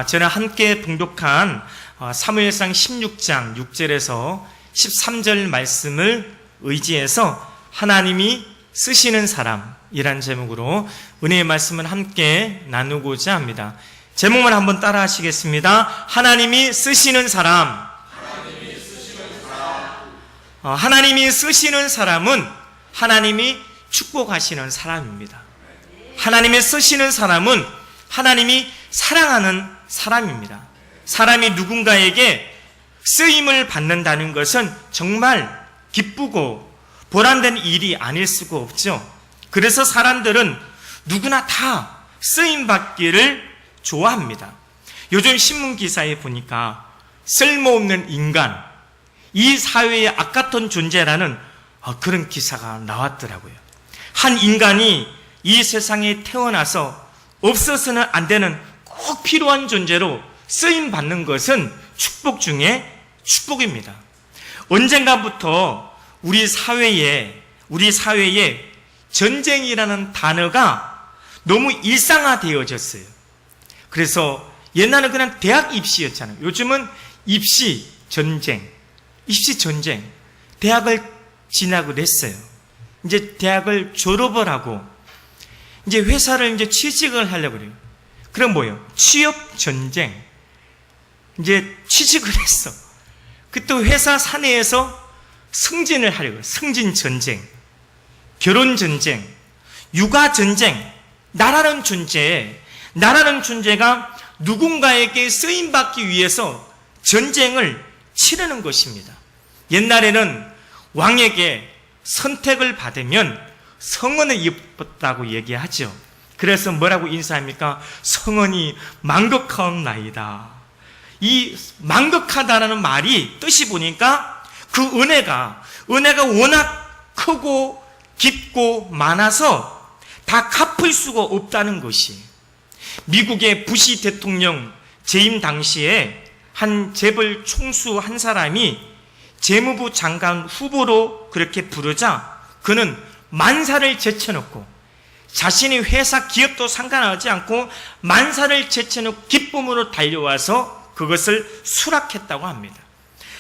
저는 함께 봉독한 사무엘상 16장 6절에서 13절 말씀을 의지해서 하나님이 쓰시는 사람이란 제목으로 은혜의 말씀을 함께 나누고자 합니다. 제목을 한번 따라 하시겠습니다. 하나님이 쓰시는 사람. 하나님이 쓰시는 사람은 하나님이 축복하시는 사람입니다. 하나님이 쓰시는 사람은 하나님이 사랑하는 사람입니다. 사람이 누군가에게 쓰임을 받는다는 것은 정말 기쁘고 보람된 일이 아닐 수가 없죠. 그래서 사람들은 누구나 다 쓰임받기를 좋아합니다. 요즘 신문 기사에 보니까 쓸모없는 인간, 이 사회의 악같은 존재라는 그런 기사가 나왔더라고요. 한 인간이 이 세상에 태어나서 없어서는 안 되는 꼭 필요한 존재로 쓰임받는 것은 축복 중에 축복입니다. 언젠가부터 우리 사회에 전쟁이라는 단어가 너무 일상화되어졌어요. 그래서 옛날은 그냥 대학 입시였잖아요. 요즘은 입시 전쟁. 대학을 진학을 했어요. 이제 대학을 졸업을 하고 이제 회사를 이제 취직을 하려고 그래요. 그럼 뭐예요? 취업 전쟁. 이제 취직을 했어. 그 또 회사 사내에서 승진을 하려고 해요. 승진 전쟁, 결혼 전쟁, 육아 전쟁. 나라는 존재가 누군가에게 쓰임받기 위해서 전쟁을 치르는 것입니다. 옛날에는 왕에게 선택을 받으면 성은을 입었다고 얘기하죠. 그래서 뭐라고 인사합니까? 성은이 만극하옵나이다. 이 만극하다라는 말이 뜻이 보니까 그 은혜가 워낙 크고 깊고 많아서 다 갚을 수가 없다는 것이. 미국의 부시 대통령 재임 당시에 한 재벌 총수 한 사람이 재무부 장관 후보로 그렇게 부르자 그는 만사를 제쳐놓고 자신의 회사 기업도 상관하지 않고 만사를 제쳐놓고 기쁨으로 달려와서 그것을 수락했다고 합니다.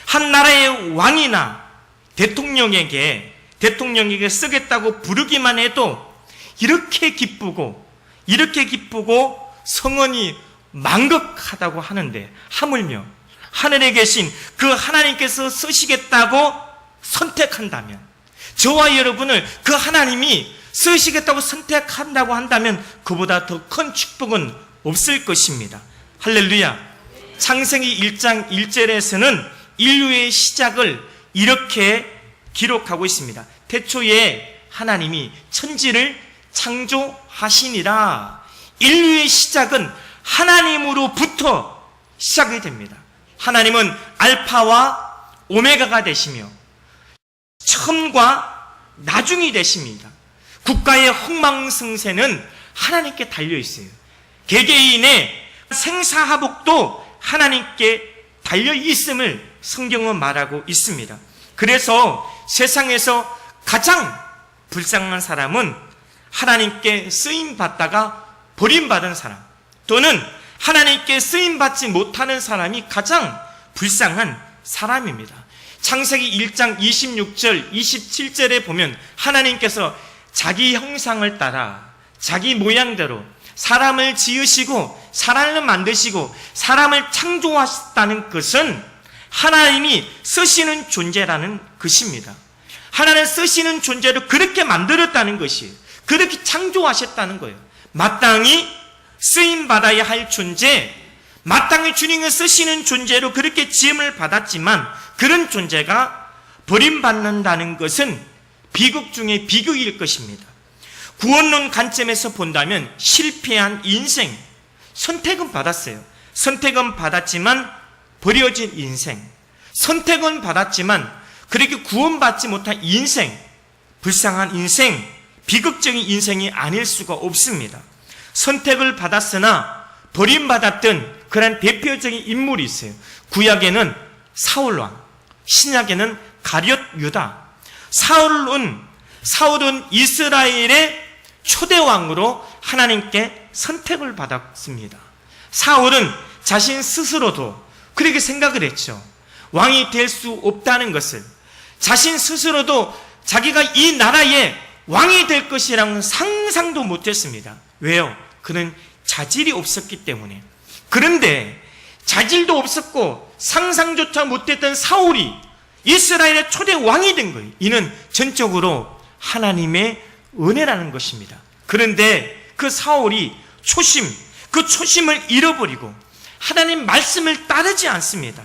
한 나라의 왕이나 대통령에게 쓰겠다고 부르기만 해도 이렇게 기쁘고 성은이 만극하다고 하는데 하물며 하늘에 계신 그 하나님께서 쓰시겠다고 선택한다면, 저와 여러분을 그 하나님이 쓰시겠다고 선택한다고 한다면 그보다 더 큰 축복은 없을 것입니다. 할렐루야. 창세기 1장 1절에서는 인류의 시작을 이렇게 기록하고 있습니다. 태초에 하나님이 천지를 창조하시니라. 인류의 시작은 하나님으로부터 시작이 됩니다. 하나님은 알파와 오메가가 되시며 처음과 나중이 되십니다. 국가의 흥망성쇠는 하나님께 달려있어요. 개개인의 생사화복도 하나님께 달려있음을 성경은 말하고 있습니다. 그래서 세상에서 가장 불쌍한 사람은 하나님께 쓰임받다가 버림받은 사람, 또는 하나님께 쓰임받지 못하는 사람이 가장 불쌍한 사람입니다. 창세기 1장 26절, 27절에 보면 하나님께서 자기 형상을 따라 자기 모양대로 사람을 지으시고 사람을 만드시고 사람을 창조하셨다는 것은 하나님이 쓰시는 존재라는 것입니다. 하나님 쓰시는 존재로 그렇게 만들었다는 것이에요. 그렇게 창조하셨다는 거예요. 마땅히 쓰임받아야 할 존재, 마땅히 주님을 쓰시는 존재로 그렇게 지음을 받았지만 그런 존재가 버림받는다는 것은 비극 중에 비극일 것입니다. 구원론 관점에서 본다면 실패한 인생, 선택은 받았어요. 선택은 받았지만 버려진 인생, 선택은 받았지만 그렇게 구원받지 못한 인생, 불쌍한 인생, 비극적인 인생이 아닐 수가 없습니다. 선택을 받았으나 버림받았던 그런 대표적인 인물이 있어요. 구약에는 사울왕, 신약에는 가룟 유다. 사울은 이스라엘의 초대왕으로 하나님께 선택을 받았습니다. 사울은 자신 스스로도 그렇게 생각을 했죠. 왕이 될 수 없다는 것을, 자신 스스로도 자기가 이 나라의 왕이 될 것이라는 상상도 못했습니다. 왜요? 그는 자질이 없었기 때문에. 그런데 자질도 없었고 상상조차 못했던 사울이 이스라엘의 초대 왕이 된 거예요. 이는 전적으로 하나님의 은혜라는 것입니다. 그런데 그 사울이 그 초심을 잃어버리고 하나님 말씀을 따르지 않습니다.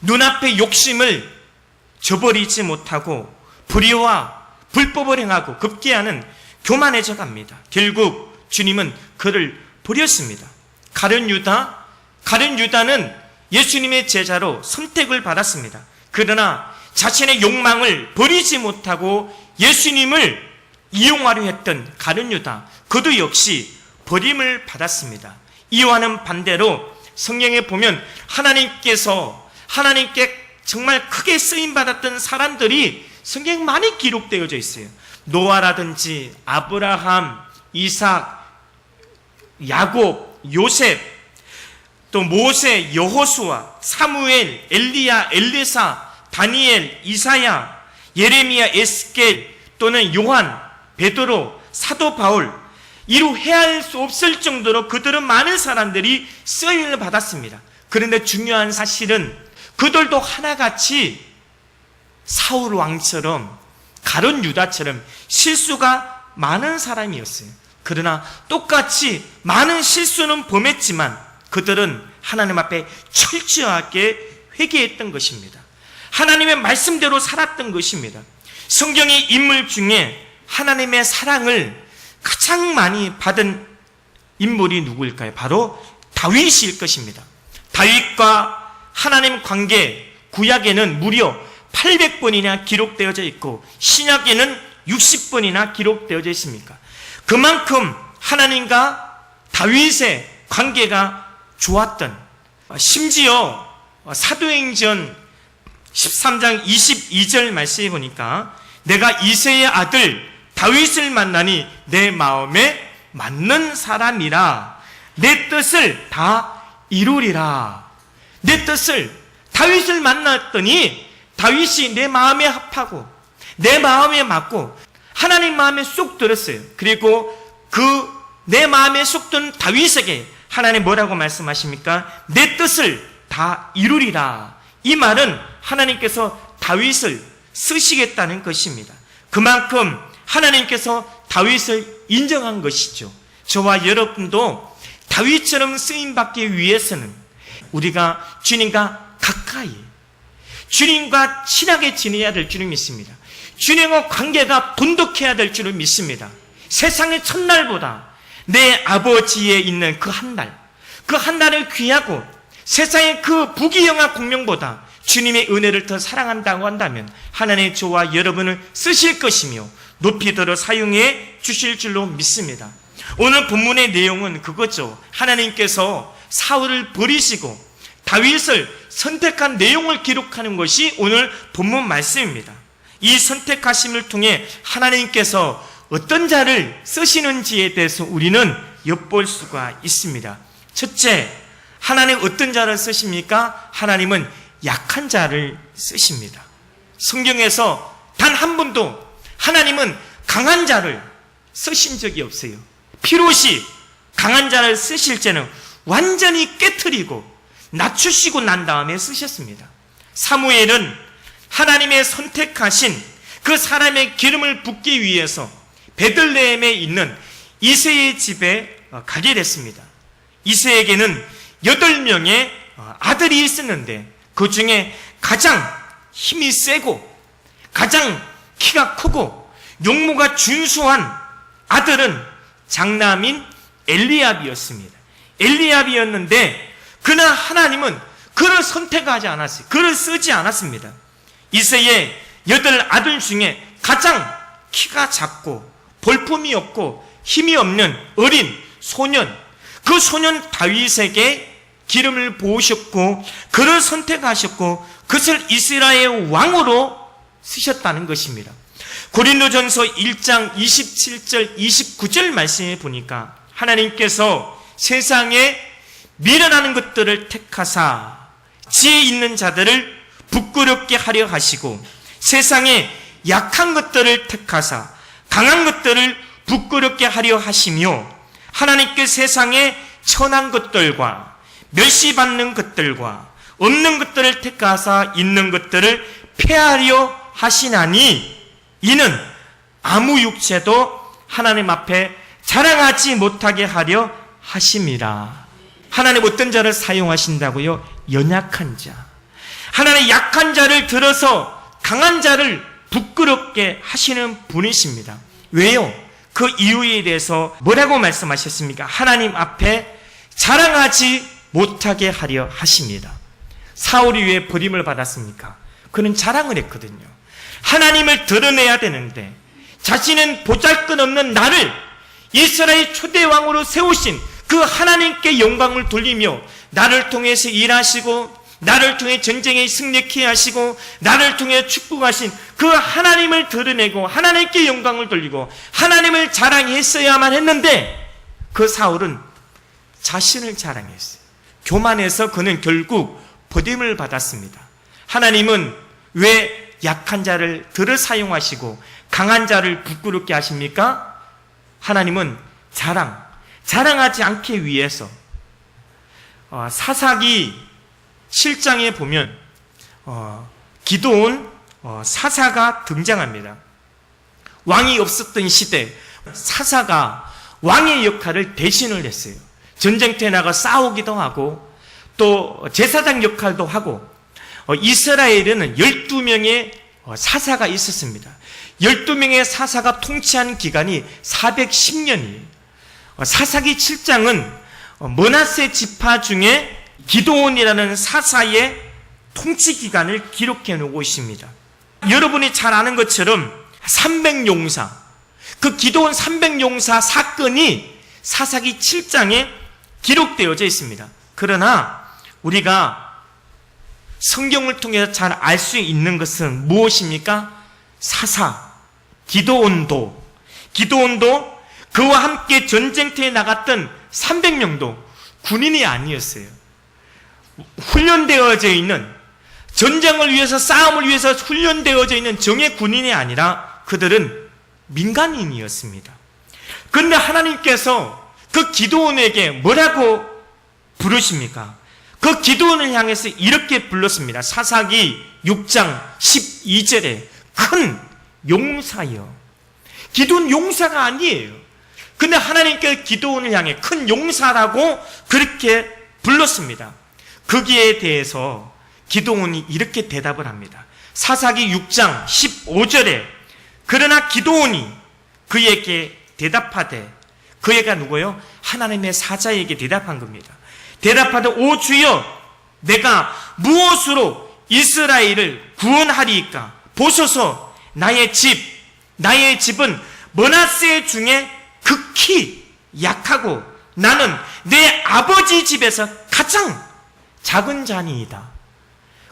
눈앞의 욕심을 저버리지 못하고 불의와 불법을 행하고 급기야는 교만해져 갑니다. 결국 주님은 그를 버렸습니다. 가룟 유다는 예수님의 제자로 선택을 받았습니다. 그러나 자신의 욕망을 버리지 못하고 예수님을 이용하려 했던 가룟 유다, 그도 역시 버림을 받았습니다. 이와는 반대로 성경에 보면 하나님께 정말 크게 쓰임받았던 사람들이 성경에 많이 기록되어져 있어요. 노아라든지 아브라함, 이삭, 야곱, 요셉, 또 모세, 여호수아, 사무엘, 엘리야, 엘리사, 다니엘, 이사야, 예레미야, 에스겔, 또는 요한, 베드로, 사도 바울, 이루 헤아릴 수 없을 정도로 그들은 많은 사람들이 쓰임을 받았습니다. 그런데 중요한 사실은 그들도 하나같이 사울 왕처럼 가룟 유다처럼 실수가 많은 사람이었어요. 그러나 똑같이 많은 실수는 범했지만 그들은 하나님 앞에 철저하게 회개했던 것입니다. 하나님의 말씀대로 살았던 것입니다. 성경의 인물 중에 하나님의 사랑을 가장 많이 받은 인물이 누구일까요? 바로 다윗일 것입니다. 다윗과 하나님 관계, 구약에는 무려 800번이나 기록되어져 있고 신약에는 60번이나 기록되어져 있습니까? 그만큼 하나님과 다윗의 관계가 좋았던, 심지어 사도행전 13장 22절 말씀해 보니까 내가 이새의 아들 다윗을 만나니 내 마음에 맞는 사람이라 내 뜻을 다 이루리라. 내 뜻을, 다윗을 만났더니 다윗이 내 마음에 합하고 내 마음에 맞고 하나님 마음에 쏙 들었어요. 그리고 그 내 마음에 쏙 든 다윗에게 하나님 뭐라고 말씀하십니까? 내 뜻을 다 이루리라. 이 말은 하나님께서 다윗을 쓰시겠다는 것입니다. 그만큼 하나님께서 다윗을 인정한 것이죠. 저와 여러분도 다윗처럼 쓰임받기 위해서는 우리가 주님과 가까이, 주님과 친하게 지내야 될 줄을 믿습니다. 주님과 관계가 돈독해야 될 줄을 믿습니다. 세상의 첫날보다 내 아버지에 있는 그 한 날을 귀하고 세상의 그 부귀영화 공명보다 주님의 은혜를 더 사랑한다고 한다면 하나님의 저와 여러분을 쓰실 것이며 높이 들어 사용해 주실 줄로 믿습니다. 오늘 본문의 내용은 그거죠. 하나님께서 사울을 버리시고 다윗을 선택한 내용을 기록하는 것이 오늘 본문 말씀입니다. 이 선택하심을 통해 하나님께서 어떤 자를 쓰시는지에 대해서 우리는 엿볼 수가 있습니다. 첫째, 하나님 어떤 자를 쓰십니까? 하나님은 약한 자를 쓰십니다. 성경에서 단 한 번도 하나님은 강한 자를 쓰신 적이 없어요. 피롯이 강한 자를 쓰실 때는 완전히 깨트리고 낮추시고 난 다음에 쓰셨습니다. 사무엘은 하나님의 선택하신 그 사람의 기름을 붓기 위해서 베들레헴에 있는 이새의 집에 가게 됐습니다. 이새에게는 8명의 아들이 있었는데 그 중에 가장 힘이 세고 가장 키가 크고 용모가 준수한 아들은 장남인 엘리압이었습니다. 엘리압이었는데 그러나 하나님은 그를 선택하지 않았어요. 그를 쓰지 않았습니다. 이새의 8 아들 중에 가장 키가 작고 볼품이 없고 힘이 없는 어린 소년, 그 소년 다윗에게 기름을 부으셨고 그를 선택하셨고 그것을 이스라엘 왕으로 쓰셨다는 것입니다. 고린도전서 1장 27절 29절 말씀에 보니까 하나님께서 세상에 미련하는 것들을 택하사 지혜 있는 자들을 부끄럽게 하려 하시고 세상에 약한 것들을 택하사 강한 것들을 부끄럽게 하려 하시며 하나님께 세상에 천한 것들과 멸시받는 것들과 없는 것들을 택하사 있는 것들을 폐하려 하시나니 이는 아무 육체도 하나님 앞에 자랑하지 못하게 하려 하심이라. 하나님 어떤 자를 사용하신다고요? 연약한 자. 하나님 약한 자를 들어서 강한 자를 부끄럽게 하시는 분이십니다. 왜요? 그 이유에 대해서 뭐라고 말씀하셨습니까? 하나님 앞에 자랑하지 못하게 하려 하십니다. 사울이 왜 버림을 받았습니까? 그는 자랑을 했거든요. 하나님을 드러내야 되는데 자신은 보잘것없는 나를 이스라엘 초대왕으로 세우신 그 하나님께 영광을 돌리며 나를 통해서 일하시고 나를 통해 전쟁에 승리케 하시고 나를 통해 축복하신 그 하나님을 드러내고 하나님께 영광을 돌리고 하나님을 자랑했어야만 했는데 그 사울은 자신을 자랑했어요. 교만해서 그는 결국 버림을 받았습니다. 하나님은 왜 약한 자를 들어 사용하시고 강한 자를 부끄럽게 하십니까? 하나님은 자랑하지 않기 위해서 사사기 7장에 보면 기드온 사사가 등장합니다. 왕이 없었던 시대 사사가 왕의 역할을 대신을 했어요. 전쟁터에 나가 싸우기도 하고 또 제사장 역할도 하고 이스라엘에는 12명의 사사가 있었습니다. 12명의 사사가 통치한 기간이 410년이에요. 사사기 7장은 므낫세 지파 중에 기드온이라는 사사의 통치 기간을 기록해 놓고 있습니다. 여러분이 잘 아는 것처럼 300용사, 그 기드온 300용사 사건이 사사기 7장에 기록되어져 있습니다. 그러나 우리가 성경을 통해서 잘 알 수 있는 것은 무엇입니까? 사사, 기드온도 그와 함께 전쟁터에 나갔던 300명도 군인이 아니었어요. 훈련되어져 있는 전쟁을 위해서 싸움을 위해서 훈련되어져 있는 정예 군인이 아니라 그들은 민간인이었습니다. 그런데 하나님께서 그 기드온에게 뭐라고 부르십니까? 그 기드온을 향해서 이렇게 불렀습니다. 사사기 6장 12절에 큰 용사여. 기드온 용사가 아니에요. 근데 하나님께 기드온을 향해 큰 용사라고 그렇게 불렀습니다. 거기에 대해서 기드온이 이렇게 대답을 합니다. 사사기 6장 15절에 그러나 기드온이 그에게 대답하되 그 애가 누구요? 하나님의 사자에게 대답한 겁니다. 대답하되 오 주여 내가 무엇으로 이스라엘을 구원하리이까? 보소서 나의 집은 므낫세 중에 극히 약하고 나는 내 아버지 집에서 가장 작은 자니이다.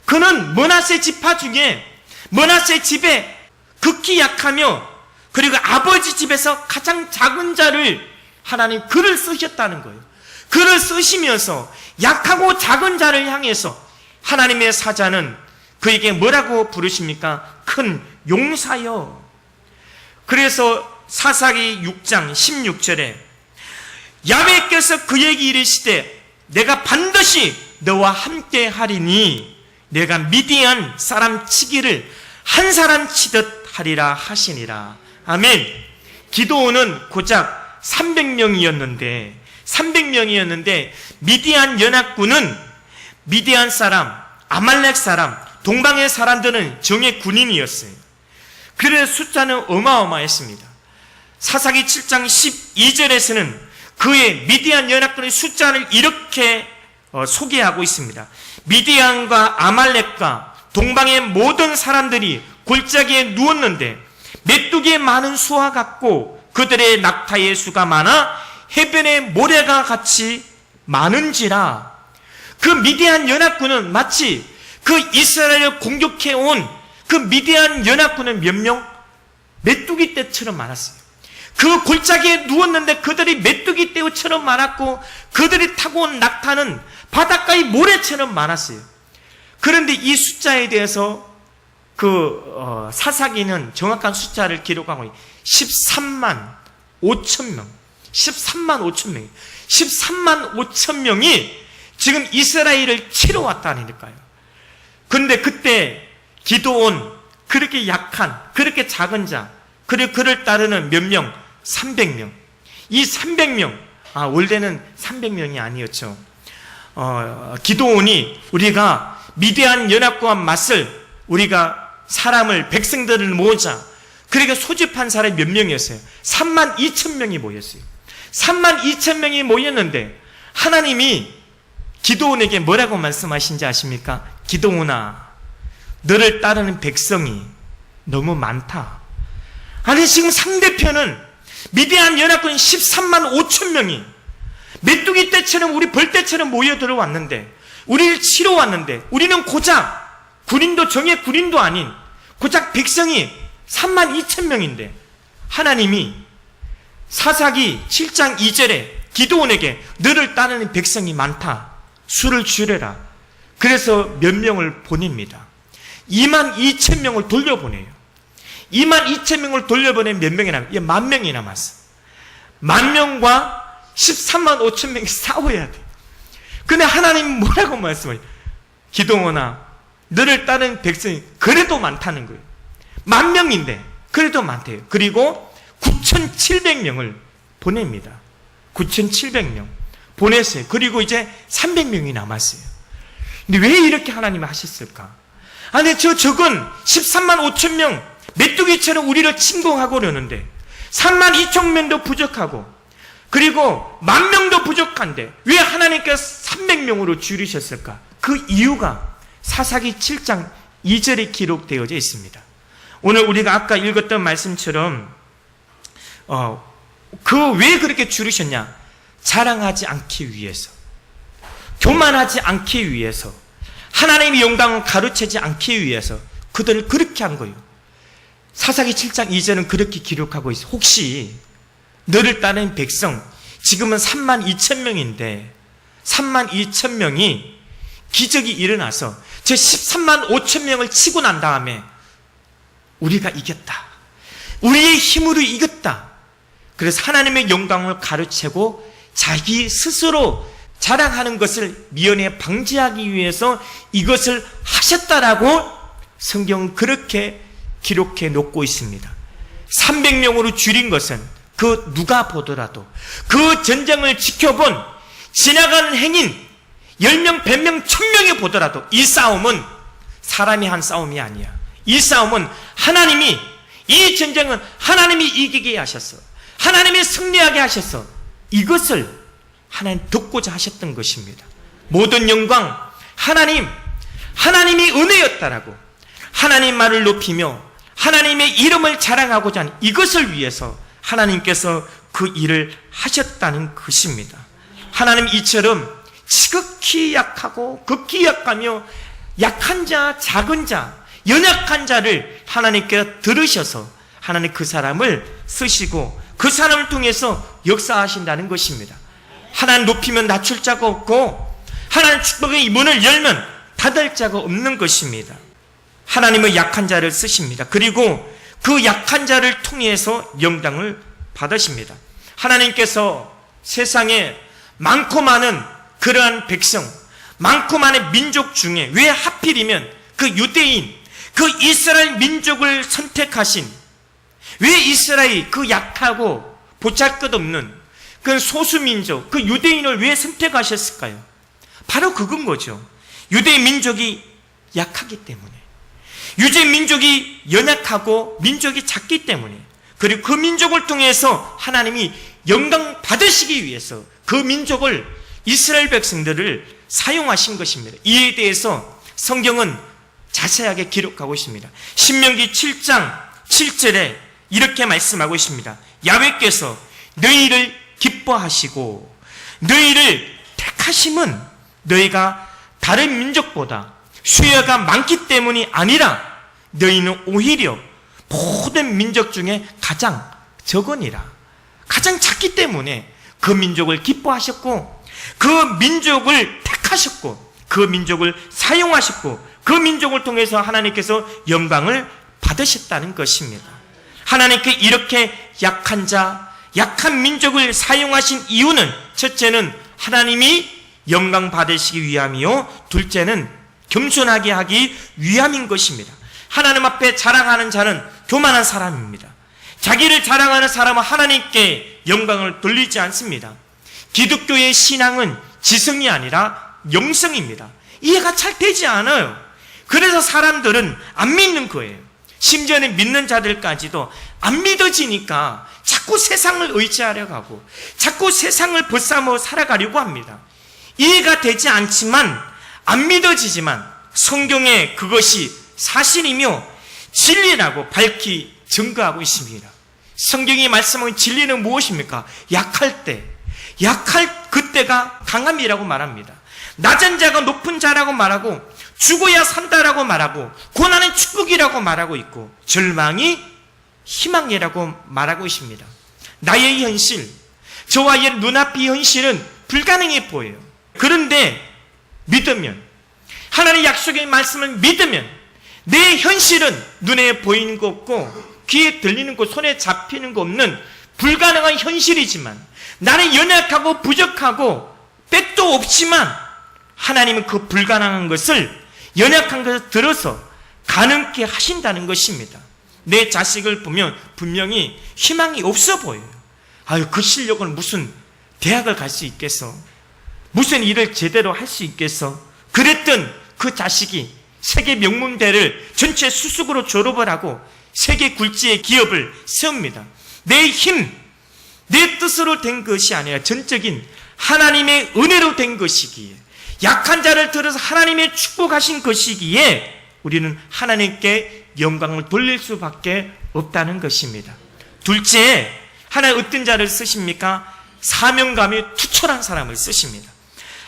그는 므낫세 지파 중에 므낫세 집에 극히 약하며 그리고 아버지 집에서 가장 작은 자를 하나님 글을 쓰셨다는 거예요. 글을 쓰시면서 약하고 작은 자를 향해서 하나님의 사자는 그에게 뭐라고 부르십니까? 큰 용사여. 그래서 사사기 6장 16절에 야훼께서 그에게 이르시되 내가 반드시 너와 함께 하리니 내가 미디안 사람 치기를 한 사람 치듯 하리라 하시니라. 아멘. 기드온은 고작 300명이었는데 미디안 연합군은 미디안 사람, 아말렉 사람, 동방의 사람들은 정예 군인이었어요. 그래서 숫자는 어마어마했습니다. 사사기 7장 12절에서는 그의 미디안 연합군의 숫자를 이렇게 소개하고 있습니다. 미디안과 아말렉과 동방의 모든 사람들이 골짜기에 누웠는데 메뚜기의 많은 수와 같고 그들의 낙타의 수가 많아 해변의 모래가 같이 많은지라. 그 미디안 연합군은 마치 그 이스라엘을 공격해온 그 미디안 연합군은 몇 명? 메뚜기 떼처럼 많았어요. 그 골짜기에 누웠는데 그들이 메뚜기 떼우처럼 많았고 그들이 타고 온 낙타는 바닷가의 모래처럼 많았어요. 그런데 이 숫자에 대해서 사사기는 정확한 숫자를 기록하고 13만 5천 명. 13만 5천 명이. 13만 5천 명이 지금 이스라엘을 치러 왔다니까요. 그런데 그때 기드온, 그렇게 약한, 그렇게 작은 자, 그리고 그를 따르는 몇 명? 300명. 이 300명, 원래는 300명이 아니었죠. 기드온이 우리가 미디안 연합과 맞설 우리가 사람을, 백성들을 모으자. 그러니까 소집한 사람이 몇 명이었어요? 3만 2천 명이 모였어요. 3만 2천 명이 모였는데 하나님이 기드온에게 뭐라고 말씀하신지 아십니까? 기드온아, 너를 따르는 백성이 너무 많다. 아니, 지금 상대편은 미디안 연합군 13만 5천 명이 메뚜기 떼처럼, 우리 벌떼처럼 모여 들어왔는데, 우리를 치러 왔는데, 우리는 고작 군인도, 정예 군인도 아닌 고작 백성이 3만 2천 명인데 하나님이 사사기 7장 2절에 기드온에게 너를 따르는 백성이 많다, 수를 줄여라. 그래서 몇 명을 보냅니다. 2만 2천 명을 돌려보내요. 2만 2천 명을 돌려보내면 몇 명이 남았어요? 10,000명이 남았어. 10,000명과 13만 5천 명이 싸워야 돼. 근데 하나님이 뭐라고 말씀해요? 기드온아, 너를 따르는 백성이 그래도 많다는 거예요. 10,000명인데 그래도 많대요. 그리고 9,700명을 보냅니다. 9,700명 보냈어요. 그리고 이제 300명이 남았어요. 근데 왜 이렇게 하나님이 하셨을까? 아니, 적은 13만 5천 명 메뚜기처럼 우리를 침공하고 그러는데 3만 2천 명도 부족하고 그리고 10,000명도 부족한데 왜 하나님께서 300명으로 줄이셨을까? 그 이유가 사사기 7장 2절에 기록되어져 있습니다. 오늘 우리가 아까 읽었던 말씀처럼 왜 그렇게 줄이셨냐? 자랑하지 않기 위해서, 교만하지 않기 위해서, 하나님의 영광을 가로채지 않기 위해서 그들을 그렇게 한 거예요. 사사기 7장 2절은 그렇게 기록하고 있어요. 혹시 너를 따르는 백성, 지금은 3만 2천 명인데 3만 2천 명이 기적이 일어나서 저 13만 5천 명을 치고 난 다음에 우리가 이겼다, 우리의 힘으로 이겼다, 그래서 하나님의 영광을 가로채고 자기 스스로 자랑하는 것을 미연에 방지하기 위해서 이것을 하셨다라고 성경은 그렇게 기록해 놓고 있습니다. 300명으로 줄인 것은 누가 보더라도 그 전쟁을 지켜본 지나가는 행인 10명, 100명, 1000명이 보더라도 이 싸움은 사람이 한 싸움이 아니야. 이 싸움은 하나님이, 이 전쟁은 하나님이 이기게 하셨어. 하나님이 승리하게 하셨어. 이것을 하나님 듣고자 하셨던 것입니다. 모든 영광 하나님이 은혜였다라고 하나님 말을 높이며 하나님의 이름을 자랑하고자 하는 이것을 위해서 하나님께서 그 일을 하셨다는 것입니다. 하나님 이처럼 지극히 약하고 극히 약하며 약한 자, 작은 자, 연약한 자를 하나님께서 들으셔서 하나님 그 사람을 쓰시고 그 사람을 통해서 역사하신다는 것입니다. 하나님 높이면 낮출 자가 없고 하나님 축복의 문을 열면 닫을 자가 없는 것입니다. 하나님은 약한 자를 쓰십니다. 그리고 그 약한 자를 통해서 영광을 받으십니다. 하나님께서 세상에 많고 많은 그러한 백성, 많고 많은 민족 중에 왜 하필이면 그 유대인, 그 이스라엘 민족을 선택하신, 왜 이스라엘 그 약하고 보잘것없는 그 소수민족, 그 유대인을 왜 선택하셨을까요? 바로 그건 거죠. 유대 민족이 약하기 때문에, 유대 민족이 연약하고 민족이 작기 때문에, 그리고 그 민족을 통해서 하나님이 영광 받으시기 위해서 그 민족을, 이스라엘 백성들을 사용하신 것입니다. 이에 대해서 성경은 자세하게 기록하고 있습니다. 신명기 7장 7절에 이렇게 말씀하고 있습니다. 야훼께서 너희를 기뻐하시고 너희를 택하심은 너희가 다른 민족보다 수여가 많기 때문이 아니라 너희는 오히려 모든 민족 중에 가장 적으니라. 가장 작기 때문에 그 민족을 기뻐하셨고 그 민족을 택하셨고 그 민족을 사용하셨고 그 민족을 통해서 하나님께서 영광을 받으셨다는 것입니다. 하나님께 이렇게 약한 자, 약한 민족을 사용하신 이유는 첫째는 하나님이 영광 받으시기 위함이요, 둘째는 겸손하게 하기 위함인 것입니다. 하나님 앞에 자랑하는 자는 교만한 사람입니다. 자기를 자랑하는 사람은 하나님께 영광을 돌리지 않습니다. 기독교의 신앙은 지성이 아니라 영성입니다. 이해가 잘 되지 않아요. 그래서 사람들은 안 믿는 거예요. 심지어는 믿는 자들까지도 안 믿어지니까 자꾸 세상을 의지하려고 하고 자꾸 세상을 벗삼아 살아가려고 합니다. 이해가 되지 않지만, 안 믿어지지만 성경에 그것이 사실이며 진리라고 밝히 증거하고 있습니다. 성경이 말씀하는 진리는 무엇입니까? 약할 때, 약할 그때가 강함이라고 말합니다. 낮은 자가 높은 자라고 말하고, 죽어야 산다라고 말하고, 고난은 축복이라고 말하고 있고, 절망이 희망이라고 말하고 있습니다. 나의 현실, 저와 의 눈앞의 현실은 불가능해 보여요. 그런데 믿으면, 하나님의 약속의 말씀을 믿으면 내 현실은 눈에 보이는 거 없고 귀에 들리는 거, 손에 잡히는 거 없는 불가능한 현실이지만, 나는 연약하고 부족하고 빼도 없지만 하나님은 그 불가능한 것을, 연약한 것을 들어서 가능케 하신다는 것입니다. 내 자식을 보면 분명히 희망이 없어 보여요. 아유, 그 실력은 무슨 대학을 갈 수 있겠어? 무슨 일을 제대로 할 수 있겠어? 그랬던 그 자식이 세계 명문대를 전체 수석으로 졸업을 하고 세계 굴지의 기업을 세웁니다. 내 힘, 내 뜻으로 된 것이 아니라 전적인 하나님의 은혜로 된 것이기에, 약한 자를 들어서 하나님의 축복하신 것이기에 우리는 하나님께 영광을 돌릴 수밖에 없다는 것입니다. 둘째, 하나님 어떤 자를 쓰십니까? 사명감이 투철한 사람을 쓰십니다.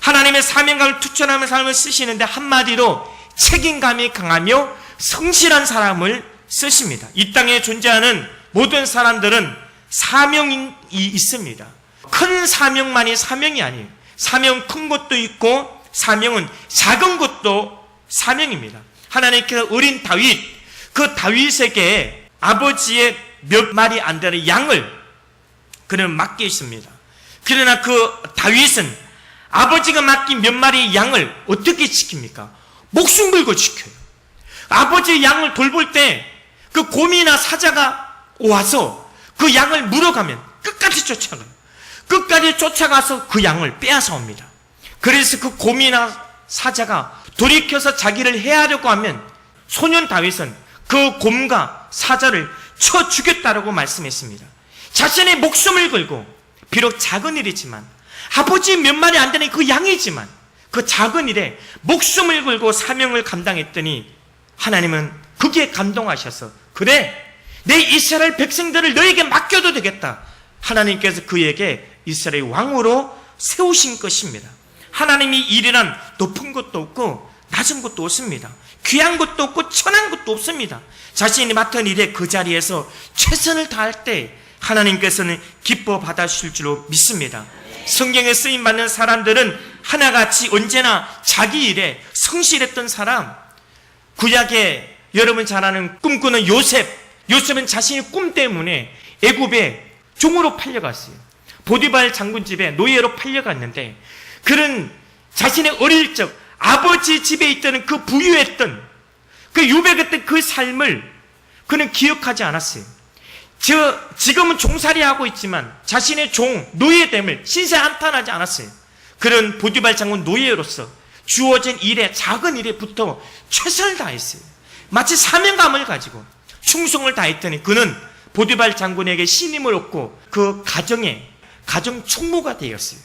하나님의 사명감을 투철하는 사람을 쓰시는데 한마디로 책임감이 강하며 성실한 사람을 쓰십니다. 이 땅에 존재하는 모든 사람들은 사명이 있습니다. 큰 사명만이 사명이 아니에요. 사명 큰 것도 있고 사명은 작은 것도 사명입니다. 하나님께서 어린 다윗, 그 다윗에게 아버지의 몇 마리 안 되는 양을 그는 맡기십니다. 그러나 그 다윗은 아버지가 맡긴 몇 마리 양을 어떻게 지킵니까? 목숨 걸고 지켜요. 아버지의 양을 돌볼 때 그 곰이나 사자가 와서 그 양을 물어가면 끝까지 쫓아가요. 끝까지 쫓아가서 그 양을 빼앗아 옵니다. 그래서 그 곰이나 사자가 돌이켜서 자기를 해하려고 하면 소년 다윗은 그 곰과 사자를 쳐 죽였다라고 말씀했습니다. 자신의 목숨을 걸고, 비록 작은 일이지만, 아버지 몇 마리 안 되는 그 양이지만 그 작은 일에 목숨을 걸고 사명을 감당했더니 하나님은 거기에 감동하셔서, 그래, 내 이스라엘 백성들을 너에게 맡겨도 되겠다. 하나님께서 그에게 이스라엘 왕으로 세우신 것입니다. 하나님이 일이란 높은 것도 없고 낮은 것도 없습니다. 귀한 것도 없고 천한 것도 없습니다. 자신이 맡은 일에 그 자리에서 최선을 다할 때 하나님께서는 기뻐 받아주실 줄로 믿습니다. 성경에 쓰임받는 사람들은 하나같이 언제나 자기 일에 성실했던 사람, 구약에 여러분 잘 아는 꿈꾸는 요셉은 자신의 꿈 때문에 애굽에 종으로 팔려갔어요. 보디발 장군 집에 노예로 팔려갔는데, 그는 자신의 어릴 적 아버지 집에 있던 그 부유했던 그 유백했던 그 삶을 그는 기억하지 않았어요. 지금은 종살이 하고 있지만 자신의 노예됨을 신세 한탄하지 않았어요. 그런 보디발 장군 노예로서 주어진 일에, 작은 일에부터 최선을 다했어요. 마치 사명감을 가지고 충성을 다했더니 그는 보디발 장군에게 신임을 얻고 그 가정 총무가 되었어요.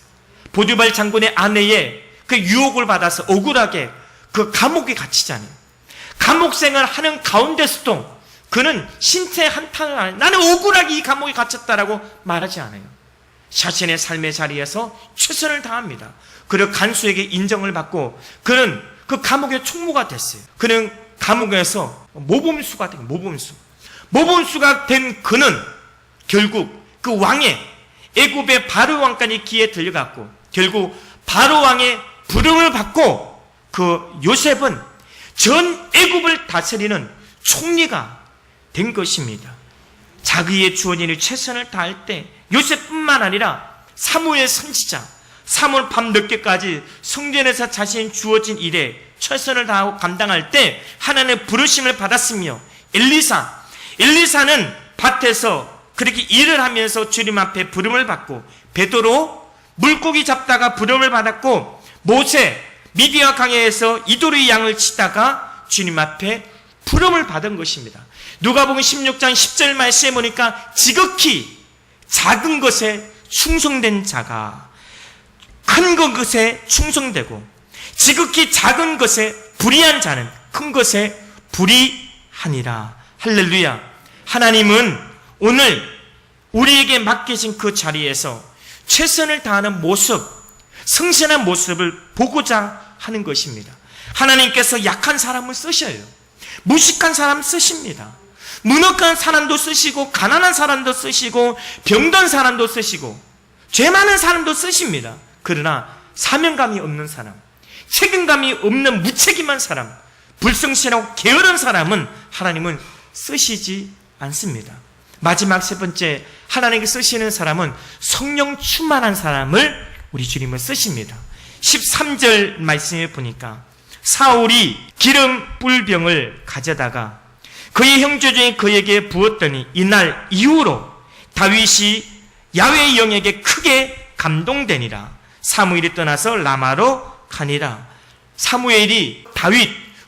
보디발 장군의 아내의 그 유혹을 받아서 억울하게 그 감옥에 갇히잖아요. 감옥 생활을 하는 가운데서도 그는 신세 한탄을 안 해요. 나는 억울하게 이 감옥에 갇혔다라고 말하지 않아요. 자신의 삶의 자리에서 최선을 다합니다. 그리고 간수에게 인정을 받고 그는 그 감옥의 총무가 됐어요. 그는 감옥에서 모범수가 된, 모범수가 된 그는 결국 그 왕의 애굽의 바로 왕까지 귀에 들려갔고 결국 바로 왕의 부름을 받고 그 요셉은 전 애굽을 다스리는 총리가 된 것입니다. 자기의 주어진 일 최선을 다할 때 요셉뿐만 아니라 사무엘 선지자, 사무엘 밤늦게까지 성전에서 자신이 주어진 일에 최선을 다하고 감당할 때 하나님의 부르심을 받았으며 엘리사는 밭에서 그렇게 일을 하면서 주님 앞에 부름을 받고 베드로 물고기 잡다가 부름을 받았고 모세 미디안 강에서 이도리 양을 치다가 주님 앞에 부름을 받은 것입니다. 누가복음 16장 10절 말씀에 보니까 지극히 작은 것에 충성된 자가 큰 것에 충성되고 지극히 작은 것에 불의한 자는 큰 것에 불의하니라. 할렐루야. 하나님은 오늘 우리에게 맡기신 그 자리에서 최선을 다하는 모습, 성실한 모습을 보고자 하는 것입니다. 하나님께서 약한 사람을 쓰셔요. 무식한 사람 쓰십니다. 무능한 사람도 쓰시고 가난한 사람도 쓰시고 병든 사람도 쓰시고 죄 많은 사람도 쓰십니다. 그러나 사명감이 없는 사람, 책임감이 없는 무책임한 사람, 불성실하고 게으른 사람은 하나님은 쓰시지 않습니다. 마지막 세 번째, 하나님께 쓰시는 사람은 성령 충만한 사람을 우리 주님은 쓰십니다. 13절 말씀에 보니까 사울이 기름 뿔병을 가져다가 그의 형제 중에 그에게 부었더니 이날 이후로 다윗이 야훼의 영에게 크게 감동되니라. 사무엘이 떠나서 라마로 가니라. 사무엘이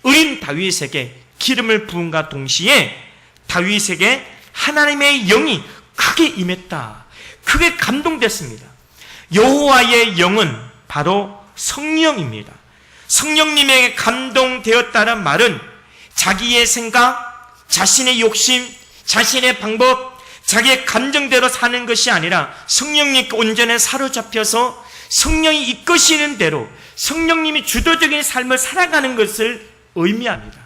어린 다윗에게 기름을 부은과 동시에 다윗에게 하나님의 영이 크게 임했다. 크게 감동됐습니다. 여호와의 영은 바로 성령입니다. 성령님에게 감동되었다는 말은 자기의 생각, 자신의 욕심, 자신의 방법, 자기의 감정대로 사는 것이 아니라 성령님께 온전히 사로잡혀서 성령이 이끄시는 대로 성령님이 주도적인 삶을 살아가는 것을 의미합니다.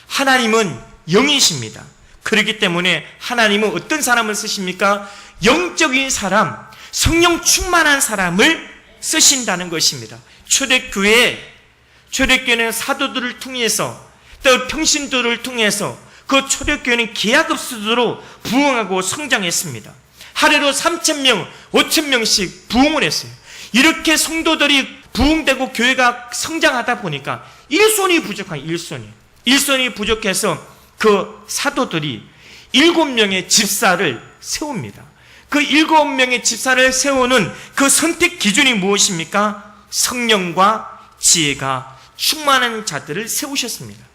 하나님은 영이십니다. 그렇기 때문에 하나님은 어떤 사람을 쓰십니까? 영적인 사람, 성령 충만한 사람을 쓰신다는 것입니다. 초대교회는 사도들을 통해서 또 평신도를 통해서 그 초대교회는 기하급수로 부흥하고 성장했습니다. 하루로 3,000명, 5,000명씩 부흥을 했어요. 이렇게 성도들이 부흥되고 교회가 성장하다 보니까 일손이 부족해서 그 사도들이 7명의 집사를 세웁니다. 그 7명의 집사를 세우는 그 선택 기준이 무엇입니까? 성령과 지혜가 충만한 자들을 세우셨습니다.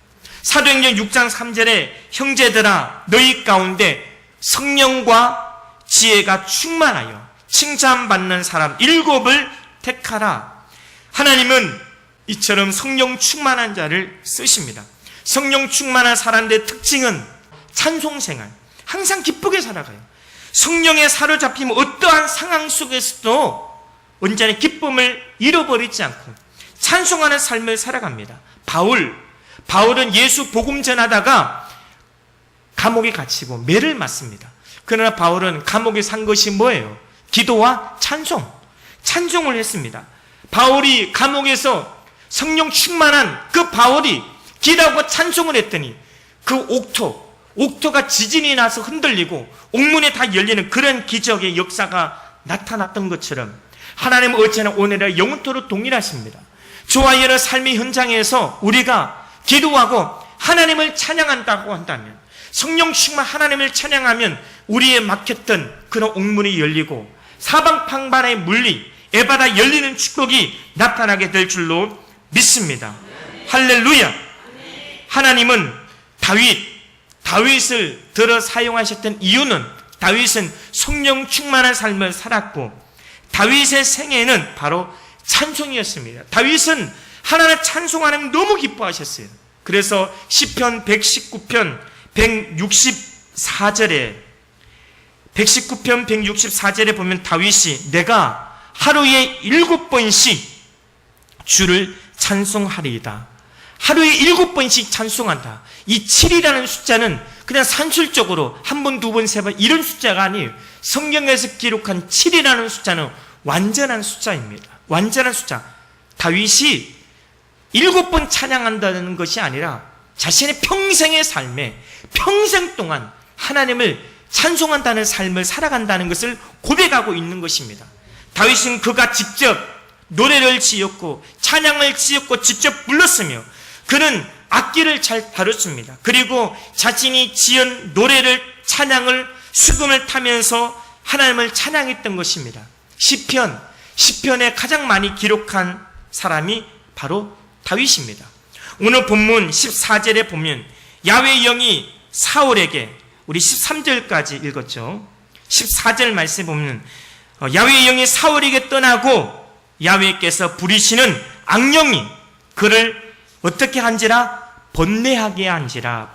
사도행전 6장 3절에 형제들아 너희 가운데 성령과 지혜가 충만하여 칭찬받는 사람 7을 택하라. 하나님은 이처럼 성령 충만한 자를 쓰십니다. 성령 충만한 사람들의 특징은 찬송생활, 항상 기쁘게 살아가요. 성령에 사로잡히면 어떠한 상황 속에서도 언제나 기쁨을 잃어버리지 않고 찬송하는 삶을 살아갑니다. 바울은 예수 복음 전하다가 감옥에 갇히고 매를 맞습니다. 그러나 바울은 감옥에 산 것이 뭐예요? 기도와 찬송을 했습니다. 바울이 감옥에서 성령 충만한 그 바울이 기도하고 찬송을 했더니 그 옥토가 지진이 나서 흔들리고 옥문에 다 열리는 그런 기적의 역사가 나타났던 것처럼 하나님은 어제나 오늘이나 영원토록 동일하십니다. 저와 여러 삶의 현장에서 우리가 기도하고 하나님을 찬양한다고 한다면, 성령 충만 하나님을 찬양하면 우리의 막혔던 그런 옥문이 열리고 사방팔방의 물리 에바다 열리는 축복이 나타나게 될 줄로 믿습니다. 할렐루야. 하나님은 다윗을 들어 사용하셨던 이유는 다윗은 성령 충만한 삶을 살았고 다윗의 생애는 바로 찬송이었습니다. 다윗은 하나님을 찬송하는 걸 너무 기뻐하셨어요. 그래서 시편 119편 164절에 보면 다윗이 내가 하루에 7번씩 주를 찬송하리이다. 하루에 7번씩 찬송한다. 이 7이라는 숫자는 그냥 산술적으로 한 번, 두 번, 세 번 이런 숫자가 아니에요. 성경에서 기록한 7이라는 숫자는 완전한 숫자입니다. 완전한 숫자. 다윗이 7번 찬양한다는 것이 아니라 자신의 평생의 삶에 평생 동안 하나님을 찬송한다는 삶을 살아간다는 것을 고백하고 있는 것입니다. 다윗은 그가 직접 노래를 지었고 찬양을 지었고 직접 불렀으며 그는 악기를 잘 다뤘습니다. 그리고 자신이 지은 노래를 찬양을 수금을 타면서 하나님을 찬양했던 것입니다. 시편에 가장 많이 기록한 사람이 바로 다윗입니다. 오늘 본문 14절에 보면 야훼의 영이 사울에게, 우리 13절까지 읽었죠. 14절 말씀에 보면 야훼의 영이 사울에게 떠나고 야훼께서 부리시는 악령이 그를 어떻게 한지라? 번뇌하게 한지라.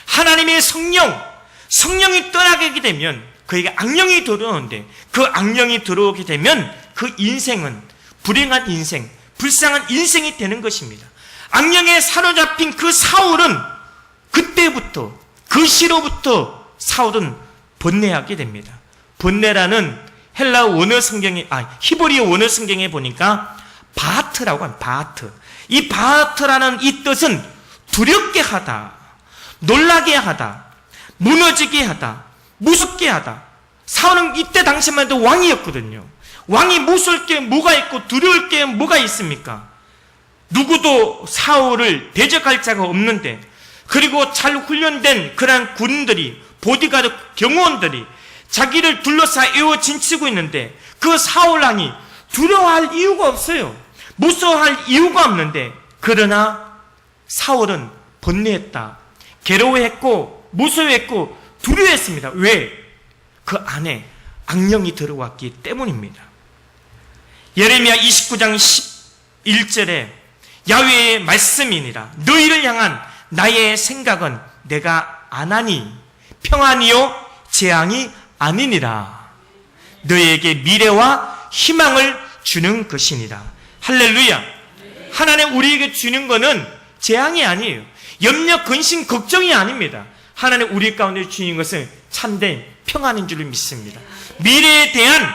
하나님의 성령이 떠나게 되면 그에게 악령이 들어오는데 그 악령이 들어오게 되면 그 인생은 불행한 인생, 불쌍한 인생이 되는 것입니다. 악령에 사로잡힌 그 사울은 그때부터, 그 시로부터 사울은 번뇌하게 됩니다. 번뇌라는 헬라 원어 성경에, 히브리어 원어 성경에 보니까 바하트라고 합니다. 바하트. 이 바하트라는 이 뜻은 두렵게 하다, 놀라게 하다, 무너지게 하다, 무섭게 하다. 사울은 이때 당시만 해도 왕이었거든요. 왕이 무서울 게 뭐가 있고 두려울 게 뭐가 있습니까? 누구도 사울을 대적할 자가 없는데, 그리고 잘 훈련된 그러한 군인들이, 보디가드 경호원들이 자기를 둘러싸 에워 진치고 있는데 그 사울 왕이 두려워할 이유가 없어요. 무서워할 이유가 없는데, 그러나 사울은 번뇌했다, 괴로워했고 무서워했고 두려워했습니다. 왜? 그 안에 악령이 들어왔기 때문입니다. 예레미야 29장 11절에 야훼의 말씀이니라. 너희를 향한 나의 생각은 내가 아나니 평안이요 재앙이 아니니라. 너희에게 미래와 희망을 주는 것이니라. 할렐루야. 하나님 우리에게 주는 것은 재앙이 아니에요. 염려, 근심, 걱정이 아닙니다. 하나님 우리 가운데 주는 것은 참된 평안인 줄 믿습니다. 미래에 대한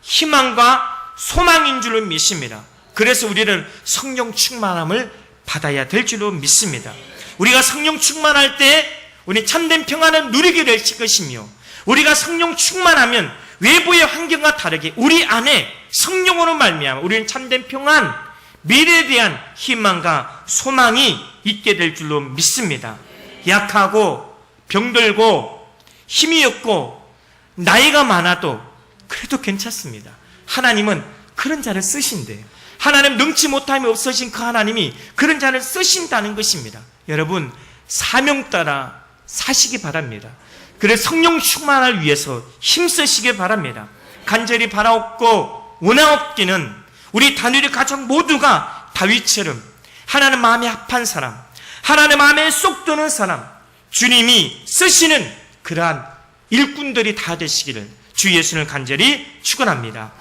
희망과 소망인 줄 믿습니다. 그래서 우리는 성령 충만함을 받아야 될 줄로 믿습니다. 우리가 성령 충만할 때 우리 참된 평안을 누리게 될 것이며, 우리가 성령 충만하면 외부의 환경과 다르게 우리 안에 성령으로 말미암아 우리는 참된 평안, 미래에 대한 희망과 소망이 있게 될 줄로 믿습니다. 약하고 병들고 힘이 없고 나이가 많아도 그래도 괜찮습니다. 하나님은 그런 자를 쓰신대요. 하나님 능치 못함이 없으신 그 하나님이 그런 자를 쓰신다는 것입니다. 여러분 사명 따라 사시기 바랍니다. 그래서 성령 충만을 위해서 힘쓰시기 바랍니다. 간절히 바라옵고 원하옵기는 우리 다니엘 가족 모두가 다윗처럼 하나님 마음에 합한 사람, 하나님 마음에 쏙 드는 사람, 주님이 쓰시는 그러한 일꾼들이 다 되시기를 주 예수를 간절히 축원합니다.